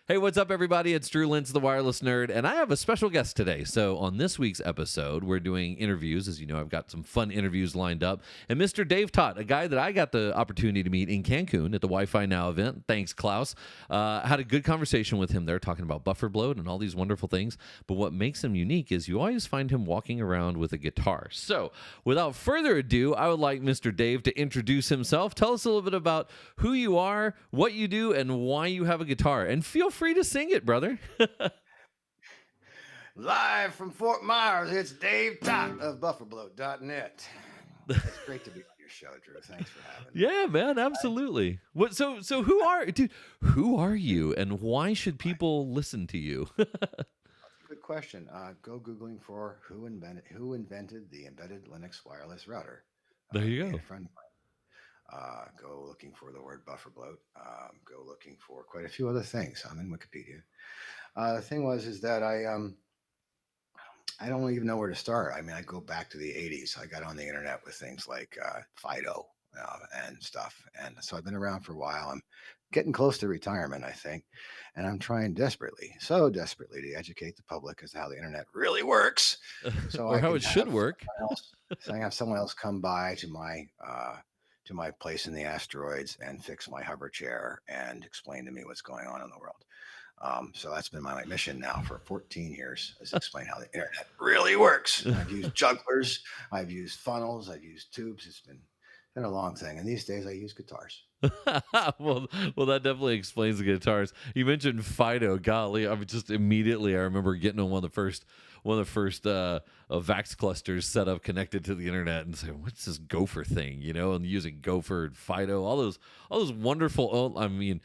Hey, what's up, everybody? It's Drew Lentz, the Wireless Nerd, and I have a special guest today. So, on this week's episode, we're doing interviews. As you know, I've got some fun interviews lined up. And Mr. Dave Taht, a guy that I got the opportunity to meet in Cancun at the Wi-Fi Now event. Thanks, Klaus. Had a good conversation with him there, talking about Bufferbloat and all these wonderful things. But what makes him unique is you always find him walking around with a guitar. So, without further ado, I would like Mr. Dave to introduce himself. Tell us a little bit about who you are, what you do, and why you have a guitar. And feel free to sing it, brother. Live from Fort Myers, it's Dave Taht of Bufferbloat.net. It's great to be on your show, Drew. Thanks for having me. Yeah, man, absolutely. What? So who are you, and why should people listen to you? That's a good question. Go Googling for who invented the embedded Linux wireless router. There you Me and go. a friend of mine. Go looking for the word Bufferbloat. Go looking for quite a few other things. I'm in Wikipedia. The thing is that I don't even know where to start. I mean, I go back to the 80s. I got on the internet with things like Fido and stuff. And so I've been around for a while. I'm getting close to retirement, I think. And I'm trying so desperately to educate the public as to how the internet really works. So Or I how can it should have work. someone else come by to my place in the asteroids and fix my hover chair and explain to me what's going on in the world. So that's been my mission now for 14 years, is to explain how the internet really works. I've used jugglers, I've used funnels, I've used tubes. It's been a long thing. And these days I use guitars. well, that definitely explains the guitars. You mentioned Fido. Golly, I remember getting on one of the first Vax clusters set up connected to the internet and saying, "What's this Gopher thing?" And using Gopher and Fido, all those wonderful. I mean,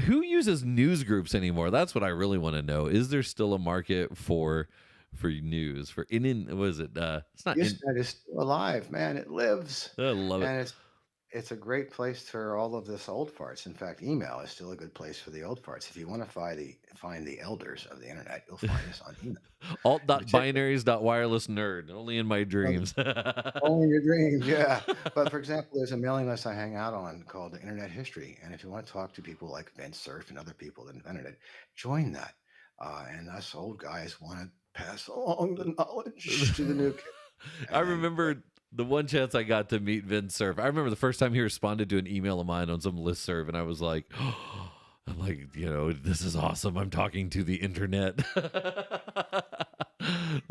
who uses news groups anymore? That's what I really want to know. Is there still a market for news for what is it? It's not in. Usenet is still alive, man. It lives. I love it. And it's a great place for all of this old farts. In fact, email is still a good place for the old farts. If you want to find the elders of the internet, you'll find us on email. In particular, Alt.binaries.wireless nerd. Only in my dreams. only your dreams, yeah. But for example, there's a mailing list I hang out on called the Internet History. And if you want to talk to people like Vince Cerf and other people that invented it, join that. And us old guys want to pass along the knowledge to the new kid. I And then remember the one chance I got to meet Vince Cerf. I remember the first time he responded to an email of mine on some listserv, and I was like, I'm like, this is awesome. I'm talking to the internet. I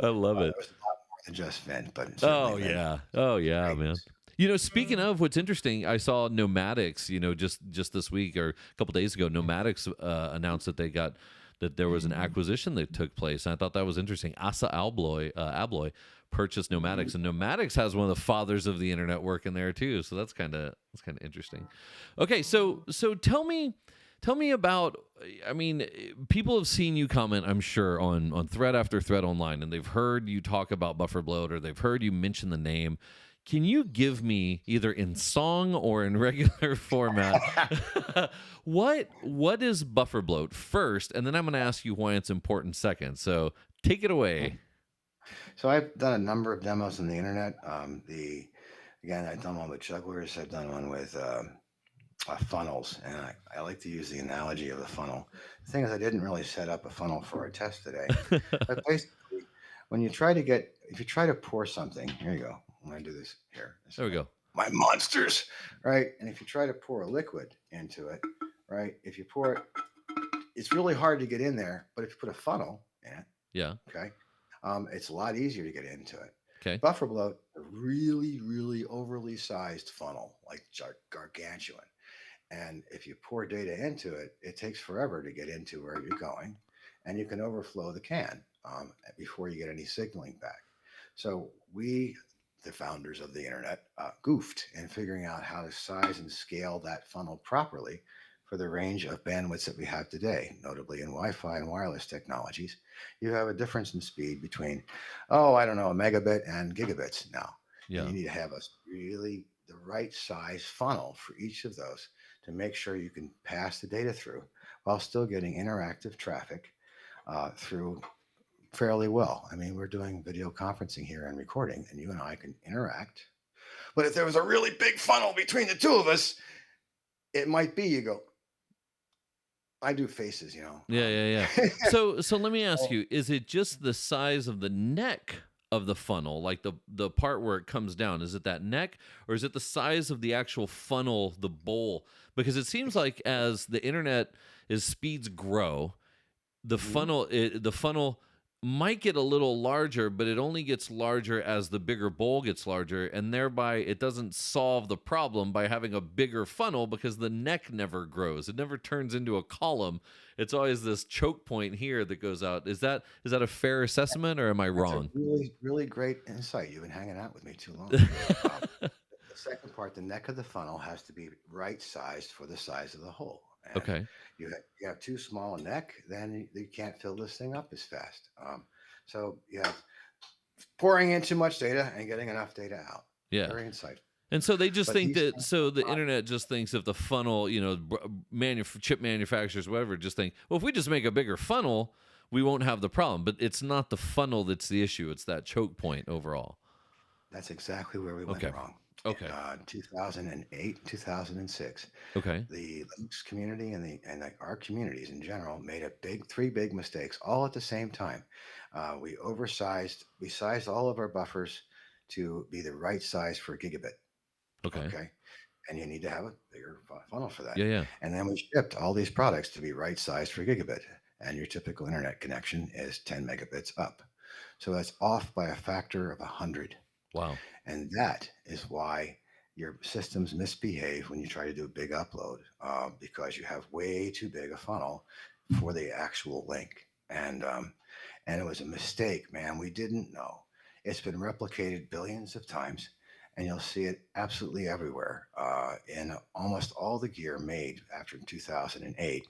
love it. there was a lot more than just Vint, but Oh certainly Vint. yeah. Oh yeah, Great. man. Speaking of what's interesting, I saw Nomadics. Just this week or a couple days ago, Nomadics announced that there was an acquisition that took place, and I thought that was interesting. Asa Abloy purchased Nomadics, and Nomadics has one of the fathers of the internet working there too. So that's kind of interesting. Okay, so tell me about. I mean, people have seen you comment, I'm sure, on thread after thread online, and they've heard you talk about Bufferbloat, or they've heard you mention the name. Can you give me, either in song or in regular format, what is Bufferbloat first, and then I'm going to ask you why it's important second. So take it away. So I've done a number of demos on the internet. Again, I've done one with jugglers. I've done one with funnels, and I like to use the analogy of the funnel. The thing is, I didn't really set up a funnel for our test today, but basically, if you try to pour something, here you go. I'm going to do this here. There we go. My monsters, right? And if you try to pour a liquid into it, right? If you pour it, it's really hard to get in there. But if you put a funnel in it, Yeah. okay, it's a lot easier to get into it. Okay. Bufferbloat, a really, really overly sized funnel, like gargantuan. And if you pour data into it, it takes forever to get into where you're going, and you can overflow the can before you get any signaling back. So we, the founders of the internet, goofed in figuring out how to size and scale that funnel properly for the range of bandwidths that we have today, notably in Wi-Fi and wireless technologies. You have a difference in speed between, I don't know, a megabit and gigabits now. Yeah. And you need to have the right size funnel for each of those to make sure you can pass the data through while still getting interactive traffic through fairly well. I mean, we're doing video conferencing here and recording, and you and I can interact. But if there was a really big funnel between the two of us, it might be you go, I do faces, you know. Yeah, yeah, yeah. So let me ask you, is it just the size of the neck of the funnel, like the part where it comes down? Is it that neck, or is it the size of the actual funnel, the bowl? Because it seems It's, like as the internet, as speeds grow, mhm. the funnel might get a little larger, but it only gets larger as the bigger bowl gets larger, and thereby it doesn't solve the problem by having a bigger funnel because the neck never grows. It never turns into a column. It's always this choke point here that goes out. Is that a fair assessment, or am I That's a wrong? really, really great insight. You've been hanging out with me too long. Um, the second part, the neck of the funnel has to be right sized for the size of the hole. And Okay. you have too small a neck, then you can't fill this thing up as fast. So you have pouring in too much data and getting enough data out. Yeah. Very insightful. And so they just But think these that, things so are the not, internet just thinks if the funnel, chip manufacturers, whatever, just think, well, if we just make a bigger funnel, we won't have the problem. But it's not the funnel that's the issue. It's that choke point overall. that's exactly where we went Okay. wrong. Okay. In 2008, 2006, Okay. the Linux community and like our communities in general made three big mistakes all at the same time. We sized all of our buffers to be the right size for gigabit. Okay. Okay. And you need to have a bigger funnel for that. Yeah. Yeah. And then we shipped all these products to be right sized for gigabit. And your typical internet connection is 10 megabits up. So that's off by a factor of 100. Wow. And that is why your systems misbehave when you try to do a big upload, because you have way too big a funnel for the actual link. And it was a mistake, man. We didn't know. It's been replicated billions of times, and you'll see it absolutely everywhere in almost all the gear made after 2008.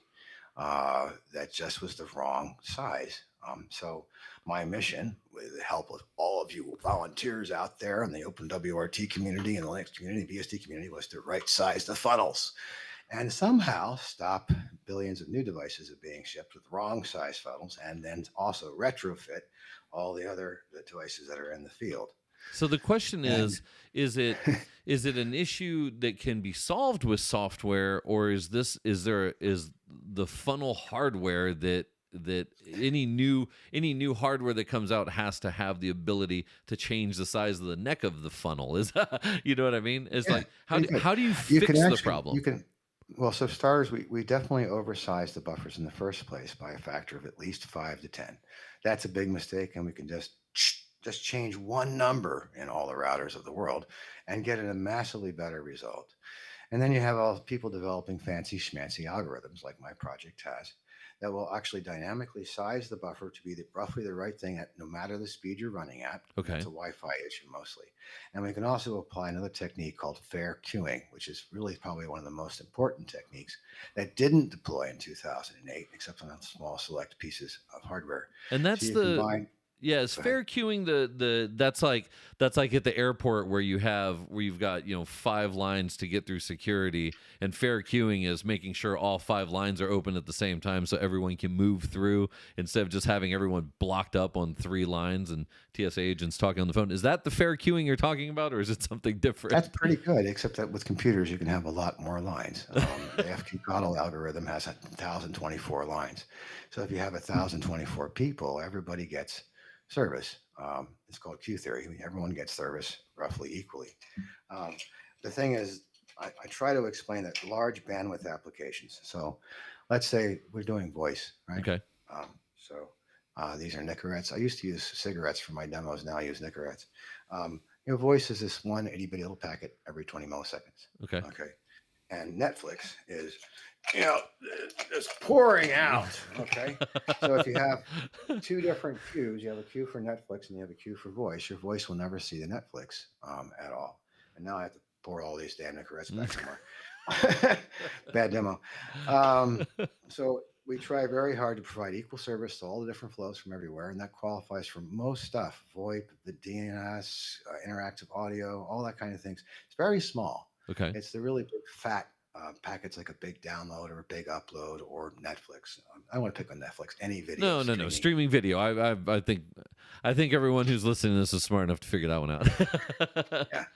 That just was the wrong size. So my mission, with the help of all of you volunteers out there in the open WRT community and the Linux community, BSD community, was to right size the funnels and somehow stop billions of new devices of being shipped with wrong size funnels, and then also retrofit all the other devices that are in the field. So the question And is it is it an issue that can be solved with software, or is the funnel hardware that any new hardware that comes out has to have the ability to change the size of the neck of the funnel? Is you know what I mean? It's yeah, like pretty good. how do you You can fix the actually, problem? you can, well, so stars, we definitely oversized the buffers in the first place by a factor of at least 5 to 10. That's a big mistake, and we can just change one number in all the routers of the world and get a massively better result. And then you have all people developing fancy schmancy algorithms like my project has that will actually dynamically size the buffer to be roughly the right thing at no matter the speed you're running at. And that's Okay. a Wi-Fi issue mostly. And we can also apply another technique called fair queuing, which is really probably one of the most important techniques that didn't deploy in 2008, except on small select pieces of hardware. And So that's you the combine, Yeah, is go ahead. fair queuing that's like at the airport where you've got 5 lines to get through security, and fair queuing is making sure all 5 lines are open at the same time so everyone can move through instead of just having everyone blocked up on 3 lines and TSA agents talking on the phone. Is that the fair queuing you're talking about, or is it something different? That's pretty good, except that with computers, you can have a lot more lines. The FQ algorithm has 1,024 lines. So if you have 1,024 people, everybody gets service. It's called Q theory. Everyone gets service roughly equally. Um, the thing is, I try to explain that large bandwidth applications. So let's say we're doing voice, right? Okay. These are Nicorettes. I used to use cigarettes for my demos. Now I use Nicorettes. Voice is this one 80-bit little packet every 20 milliseconds. Okay. Okay. And Netflix is, you know, just pouring out. Okay. So if you have two different queues, you have a queue for Netflix and you have a queue for voice, your voice will never see the Netflix at all. And now I have to pour all these damn Nicorettes back somewhere. Bad demo. So we try very hard to provide equal service to all the different flows from everywhere, and that qualifies for most stuff: VoIP, the DNS, interactive audio, all that kind of things. It's very small. Okay. It's the really big fat packets like a big download or a big upload or Netflix. I want to pick on Netflix. Any video No, no, no. streaming. Streaming video. I think everyone who's listening to this is smart enough to figure that one out. Yeah. And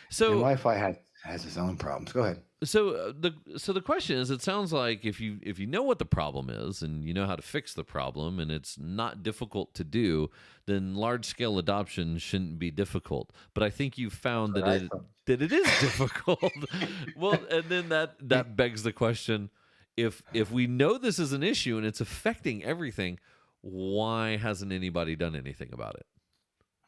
So Wi-Fi has has its own problems. Go ahead. The question is, it sounds like if you know what the problem is and you know how to fix the problem and it's not difficult to do, then large scale adoption shouldn't be difficult. But I think you've That's found what I thought. that it is difficult. Well, and then that begs the question: if we know this is an issue and it's affecting everything, why hasn't anybody done anything about it?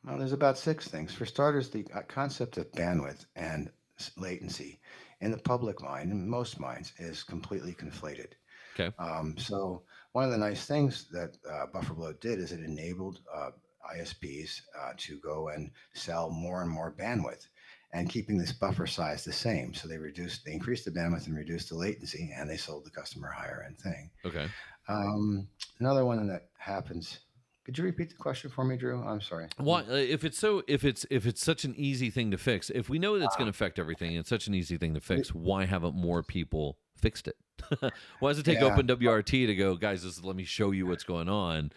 Well, there's about six things. For starters, the concept of bandwidth and latency in the public mind, in most minds, is completely conflated. Okay. So one of the nice things that Bufferbloat did is it enabled ISPs to go and sell more and more bandwidth, and keeping this buffer size the same. So they increased the bandwidth and reduced the latency, and they sold the customer a higher end thing. Okay. Um, Another one that happens. Could you repeat the question for me, Drew? I'm sorry. Why, if it's such an easy thing to fix, if we know that it's going to affect everything, and it's such an easy thing to fix, why haven't more people fixed it? Why does it take Yeah, Open WRT to go, guys? Let me show you what's going on.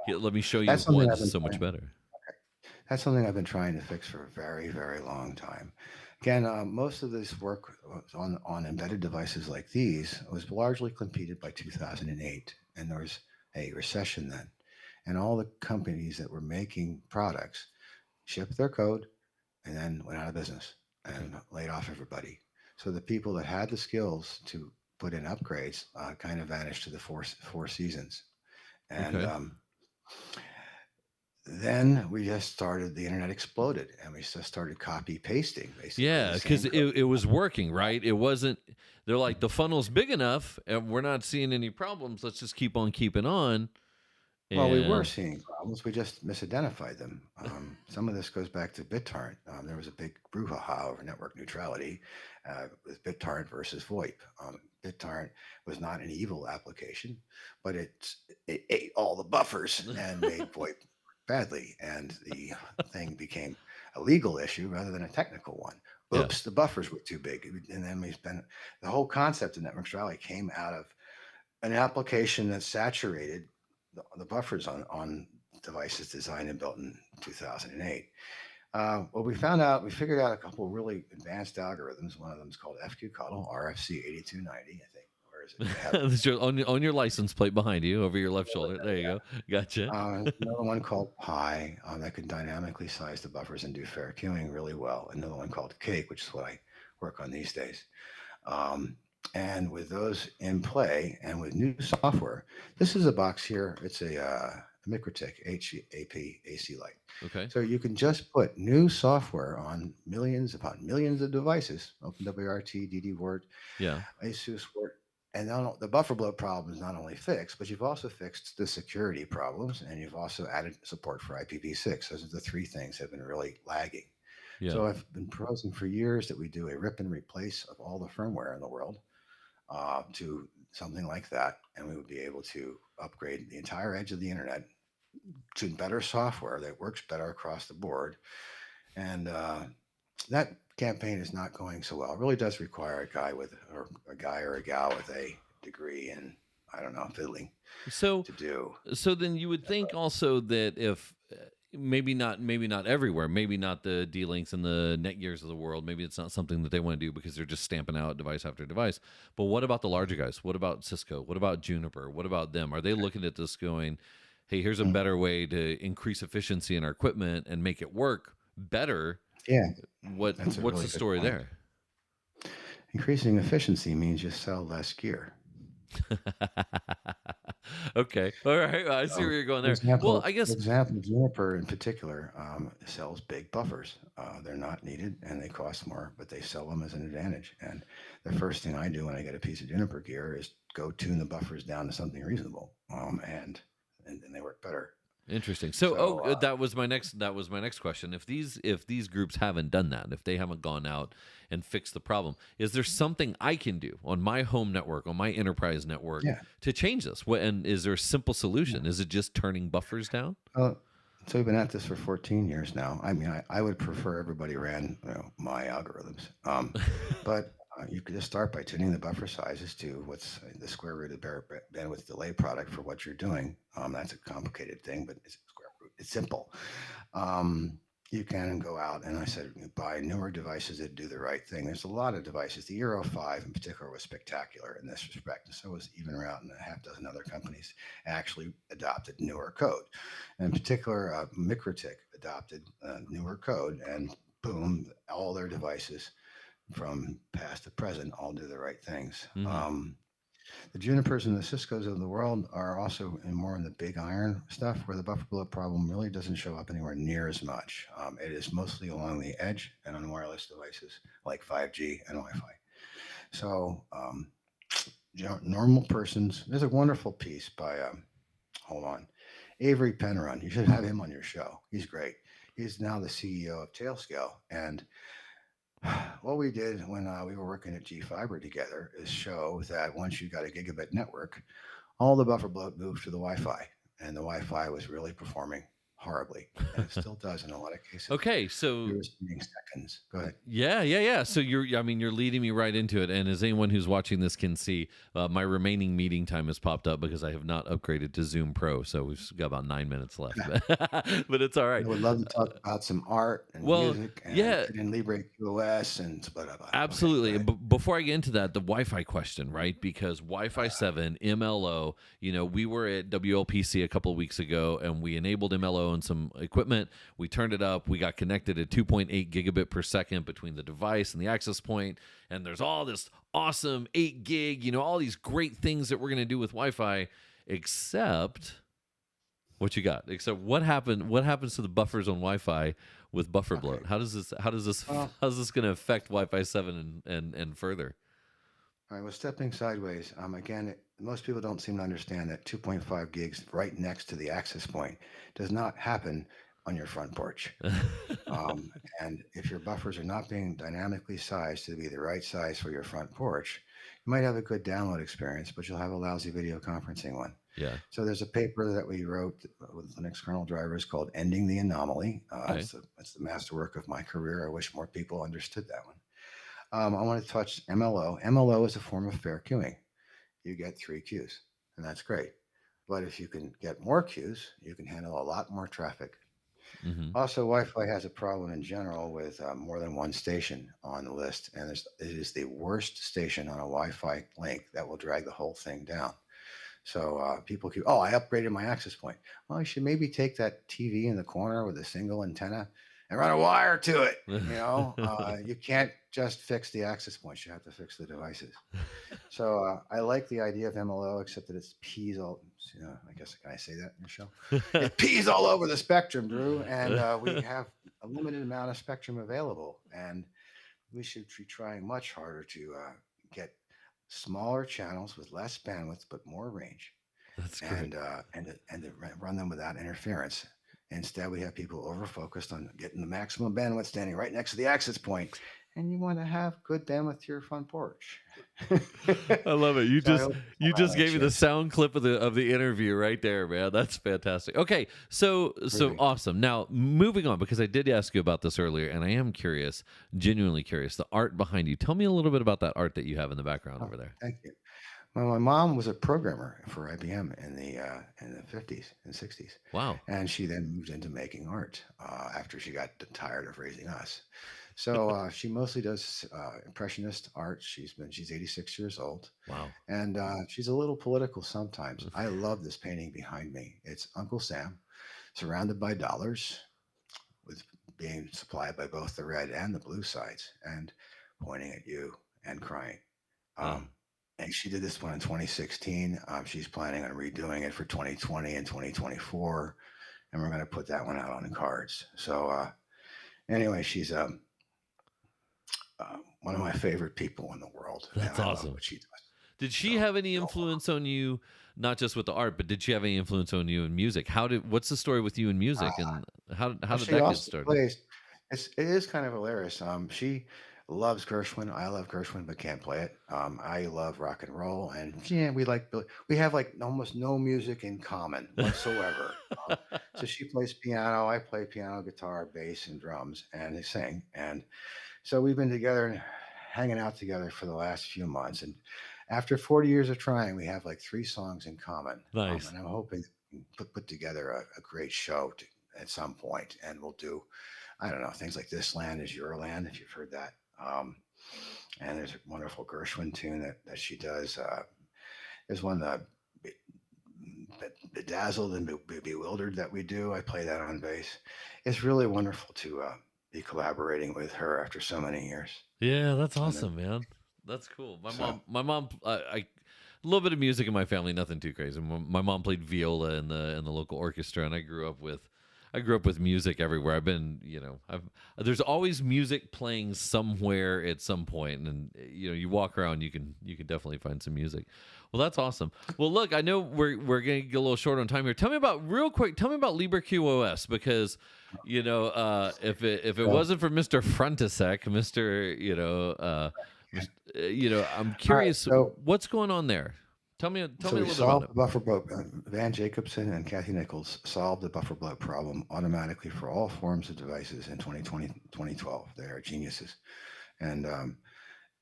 Here, let me show you that's why something this I've is been so much trying. better. That's something I've been trying to fix for a very, very long time. Again, most of this work on embedded devices like these was largely completed by 2008, and there was a recession then, and all the companies that were making products shipped their code and then went out of business Okay. and laid off everybody. So the people that had the skills to put in upgrades kind of vanished to the four seasons, and Okay. then we just started. The internet exploded, and we just started copy pasting basically Yeah, the because same code. it was working, right? It wasn't. They're like, the funnel's big enough, and we're not seeing any problems. Let's just keep on keeping on. Well, we were And seeing problems. We just misidentified them. Some of this goes back to BitTorrent. There was a big brouhaha over network neutrality with BitTorrent versus VoIP. BitTorrent was not an evil application, but it ate all the buffers and made VoIP badly, and the thing became a legal issue rather than a technical one. yeah, Oops, the buffers were too big, and then we spent the whole concept of network neutrality came out of an application that saturated the buffers on devices designed and built in 2008. Well, we figured out a couple of really advanced algorithms. One of them is called FQCuddle, RFC 8290, I think. Where is it? I have it. That's on your license plate behind you, over your left shoulder. There you go. Gotcha. Another one called Pi that can dynamically size the buffers and do fair queuing really well. Another one called Cake, which is what I work on these days. Um, and with those in play and with new software, this is a box here. It's a MikroTik HAP AC light. Okay. So you can just put new software on millions upon millions of devices, OpenWRT, DDWrt, Yeah. ASUSWrt, and now the buffer bloat problem is not only fixed, but you've also fixed the security problems, and you've also added support for IPv6. Those are the three things that have been really lagging. Yeah. So I've been proposing for years that we do a rip and replace of all the firmware in the world to something like that, and we would be able to upgrade the entire edge of the internet to better software that works better across the board. And that campaign is not going so well. It really does require a guy or a gal with a degree in, I don't know, fiddling So to do. so then you would think also that if maybe not everywhere, maybe not the D-Links and the Netgears of the world, maybe it's not something that they want to do because they're just stamping out device after device. But what about the larger guys? What about Cisco? What about Juniper? What about them? Are they looking at this going, hey, here's a Mm, better way to increase efficiency in our equipment and make it work better? yeah, that's a What's really the good story point. there? Increasing efficiency means you sell less gear. Okay. All right. I see So, where you're going for there. Well, example, I for guess example, Juniper in particular sells big buffers. They're not needed and they cost more, but they sell them as an advantage. And the first thing I do when I get a piece of Juniper gear is go tune the buffers down to something reasonable, and then they work better. interesting. So, So that was my next question. If these groups haven't done that, if they haven't gone out and fixed the problem, is there something I can do on my home network, on my enterprise network, yeah, to change this? And is there a simple yeah. solution? Is it just turning buffers down? Uh, so we've been at this for 14 years now. I mean, I would prefer everybody ran my algorithms, but you could just start by tuning the buffer sizes to what's the square root of bandwidth delay product for what you're doing. That's a complicated thing, but it's square root. It's simple. Um, you can go out, and I said buy newer devices that do the right thing. There's a lot of devices. The Euro 5 in particular was spectacular in this respect, and so was even around a half dozen other companies actually adopted newer code. In particular, MikroTik adopted newer code, and boom, all their devices from past to present all do the right things. Hmm. The Junipers and the Ciscos of the world are also more in the big iron stuff where the buffer bloat problem really doesn't show up anywhere near as much. It is mostly along the edge and on wireless devices like 5G and Wi Fi. So, normal persons, there's a wonderful piece by, hold on, Avery Penrun. You should have him on your show. He's great. He's now the CEO of Tailscale. And what we did when we were working at G Fiber together is show that once you got a gigabit network, all the buffer bloat moved to the Wi-Fi, and the Wi-Fi was really performing horribly, and it still does in a lot of cases. Okay, We so were spending seconds. Go ahead. yeah. So I mean, you're leading me right into it. And as anyone who's watching this can see, my remaining meeting time has popped up because I have not upgraded to Zoom Pro. So we've got about 9 minutes left, but it's all I right. would love to talk about some art and Well, music and yeah, fit in LibreQoS and blah, blah, blah. Okay, go absolutely. ahead. And before I get into that, the Wi-Fi question, right? Because Wi-Fi Uh, 7, MLO, we were at WLPC a couple of weeks ago and we enabled MLO on some equipment. We turned it up. We got connected at 2.8 gigabit per second between the device and the access point. And there's all this awesome 8 gig, all these great things that we're going to do with Wi-Fi, except what you got? Except what happened? What happens to the buffers on Wi-Fi with buffer bloat? okay. How does this? How does this? Well, How's this going to affect Wi-Fi 7 and further? all right. Well, stepping sideways. Again, most people don't seem to understand that 2.5 gigs right next to the access point does not happen on your front porch. Um, and if your buffers are not being dynamically sized to be the right size for your front porch, you might have a good download experience, but you'll have a lousy video conferencing one. Yeah. So there's a paper that we wrote with Linux kernel drivers called "Ending the Anomaly." Okay. It's the masterwork of my career. I wish more people understood that one. I want to touch MLO. MLO is a form of fair queuing. You get three queues, and that's great. But if you can get more queues, you can handle a lot more traffic. Mm-hmm. Also, Wi-Fi has a problem in general with more than one station on the list, and it is the worst station on a Wi-Fi link that will drag the whole thing down. So people keep, oh, I upgraded my access point. Well, you should maybe take that TV in the corner with a single antenna and run a wire to it. You can't just fix the access points; you have to fix the devices. So I like the idea of MLO, except that it's peas all. I guess can I say that in your show? It peas all over the spectrum, Drew, and we have a limited amount of spectrum available, and we should be trying much harder to get smaller channels with less bandwidth but more range, That's great. and to run them without interference. Instead, we have people over focused on getting the maximum bandwidth standing right next to the access point, and you want to have good bandwidth to your front porch. I love it. You So I just hope you that just makes gave me the sense. sound clip of the interview right there, man. That's fantastic. Okay, so Groovy. awesome. Now moving on because I did ask you about this earlier, and I am curious, genuinely curious. The art behind you. Tell me a little bit about that art that you have in the background Oh, over there. thank you. Well, my mom was a programmer for IBM in the 50s and 60s, Wow. and she then moved into making art after she got tired of raising us. So she mostly does impressionist art. She's 86 years old, Wow. and she's a little political sometimes. I love this painting behind me. It's Uncle Sam surrounded by dollars, with being supplied by both the red and the blue sides, and pointing at you and crying. Uh, Um, and she did this one in 2016. She's planning on redoing it for 2020 and 2024, and we're going to put that one out on cards. So anyway, she's one of my favorite people in the world, and that's I love awesome. what she does. Did she So have any go. influence on you, not just with the art, but did she have any influence on you in music? What's the story with you in music, and how Well, did she that get also started? plays. It is kind of hilarious. She loves Gershwin. I love Gershwin, but can't play it. I love rock and roll, and yeah, we have like almost no music in common whatsoever. So she plays piano. I play piano, guitar, bass, and drums, and they sing. And so we've been together, hanging out together for the last few months. And after 40 years of trying, we have like three songs in common. Nice. And I'm hoping we can put together a great show at some point, and we'll do. I don't know, things like "This Land Is Your Land," if you've heard that. And there's a wonderful Gershwin tune that she does. There's one bedazzled and bewildered that we do. I play that on bass. It's really wonderful to be collaborating with her after so many years. Yeah, that's And then, awesome, man. That's cool. so My mom, a little bit of music in my family, nothing too crazy. My mom played viola in the local orchestra, and I grew up with music everywhere. I've been, there's always music playing somewhere at some point, and you walk around, you can definitely find some music. Well, that's awesome. Well, look, I know we're gonna get a little short on time here. Tell me about real quick. Tell me about LibreQoS because if it so wasn't for Mr. Frontisec, Mr. I'm all right, curious so what's going on there. Tell me a we little bit about solved it. the buffer bloat. Van Jacobson and Kathy Nichols solved the buffer bloat problem automatically for all forms of devices in 2020 2012. They are geniuses, and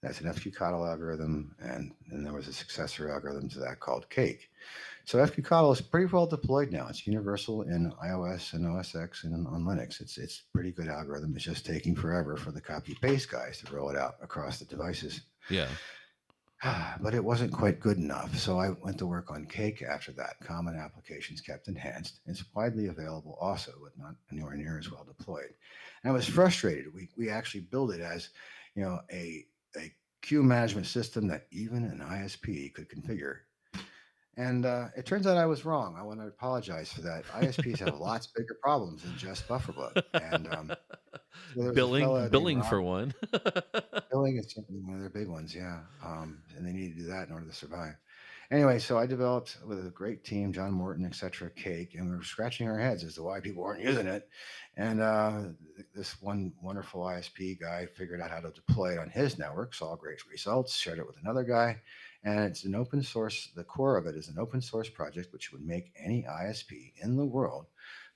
that's an FQCODL algorithm, and then there was a successor algorithm to that called Cake. So FQCODL is pretty well deployed now. It's universal in iOS and OS X and on Linux. It's a pretty good algorithm. It's just taking forever for the copy paste guys to roll it out across the devices. Yeah. But it wasn't quite good enough. So I went to work on Cake after that. Common applications kept enhanced. It's widely available also, but not anywhere near as well deployed. And I was frustrated. We actually built it as, a queue management system that even an ISP could configure. And it turns out I was wrong. I want to apologize for that. ISPs have lots bigger problems than just Bufferbloat. And so there was a billing fellow named billing Rob. for one. Billing is certainly one of their big ones, yeah. And they need to do that in order to survive. Anyway, so I developed with a great team, John Morton, etc., Cake, and we were scratching our heads as to why people weren't using it. And this one wonderful ISP guy figured out how to deploy it on his network, saw great results, shared it with another guy, and it's an open source. The core of it is an open source project which would make any ISP in the world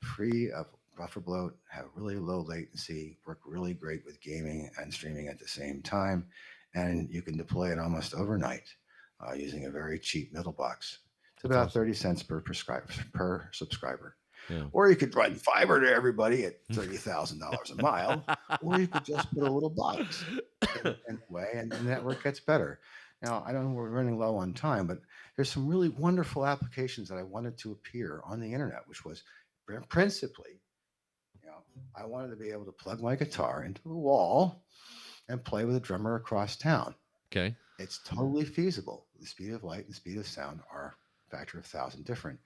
free of buffer bloat, have really low latency, work really great with gaming and streaming at the same time, and you can deploy it almost overnight using a very cheap middle box. It's That's about awesome. 30 cents per subscriber. Yeah. Or you could run fiber to everybody at $30,000 a mile, or you could just put a little box in a way, and the network gets better. Now, I don't know we're running low on time, but there's some really wonderful applications that I wanted to appear on the internet, which was principally, you know, I wanted to be able to plug my guitar into the wall and play with a drummer across town. Okay. It's totally feasible. The speed of light and the speed of sound are a factor of 1,000 different.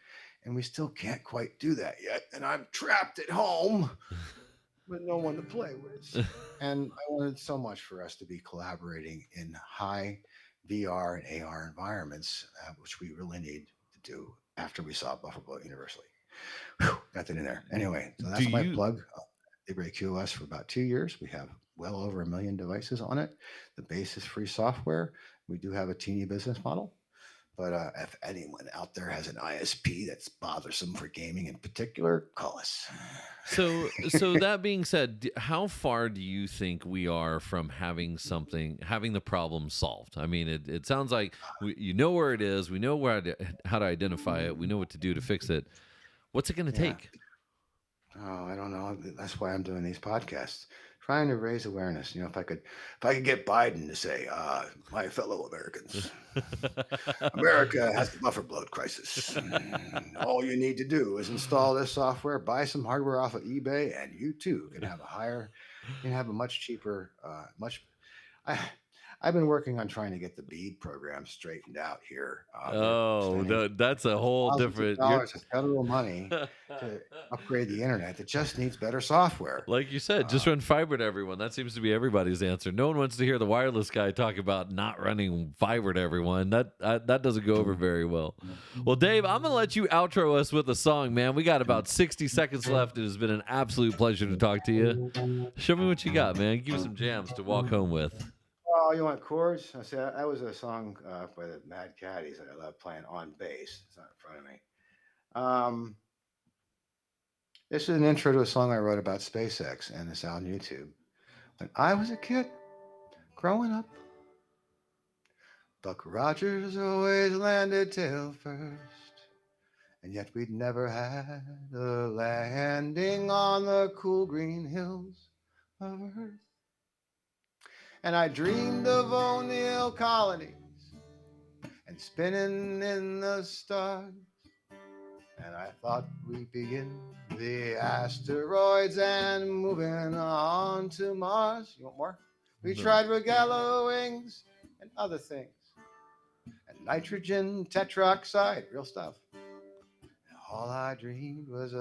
And we still can't quite do that yet. And I'm trapped at home with no one to play with. And I wanted so much for us to be collaborating in high VR and AR environments, which we really need to do after we saw Bufferbloat universally. Whew, got that in there. Anyway, so Do that's my you plug. LibreQoS for about 2 years. We have well over 1 million devices on it. The base is free software. We do have a teeny business model. But if anyone out there has an ISP that's bothersome for gaming in particular, call us. so that being said, how far do you think we are from having the problem solved? I mean, it sounds like you know where it is, we know how to identify it, we know what to do to fix it. What's it going to Yeah. take? Oh, I don't know. That's why I'm doing these podcasts, trying to raise awareness. If I could get Biden to say, my fellow Americans, America has the buffer bloat crisis. All you need to do is install this software, buy some hardware off of eBay, and you too can have a much cheaper, much. I, I've been working on trying to get the BEAD program straightened out here. They're Oh, spending that's a whole thousands of different. You're dollars of federal money to upgrade the internet that just needs better software. like you said, just Uh, run fiber to everyone. That seems to be everybody's answer. No one wants to hear the wireless guy talk about not running fiber to everyone. That doesn't go over very well. Well, Dave, I'm gonna let you outro us with a song, man. We got about 60 seconds left. It has been an absolute pleasure to talk to you. Show me what you got, man. Give me some jams to walk home with. oh, you want chords? I say that was a song by the Mad Caddies that I love playing on bass. It's not in front of me. Um, this is an intro to a song I wrote about SpaceX, and it's out on YouTube. When I was a kid growing up, Buck Rogers always landed tail first. And yet we'd never had a landing on the cool green hills of Earth. And I dreamed of O'Neill colonies and spinning in the stars. And I thought we'd begin the asteroids and moving on to Mars. You want more? We No. tried regalia wings and other things. And nitrogen tetroxide, real stuff. And all I dreamed was of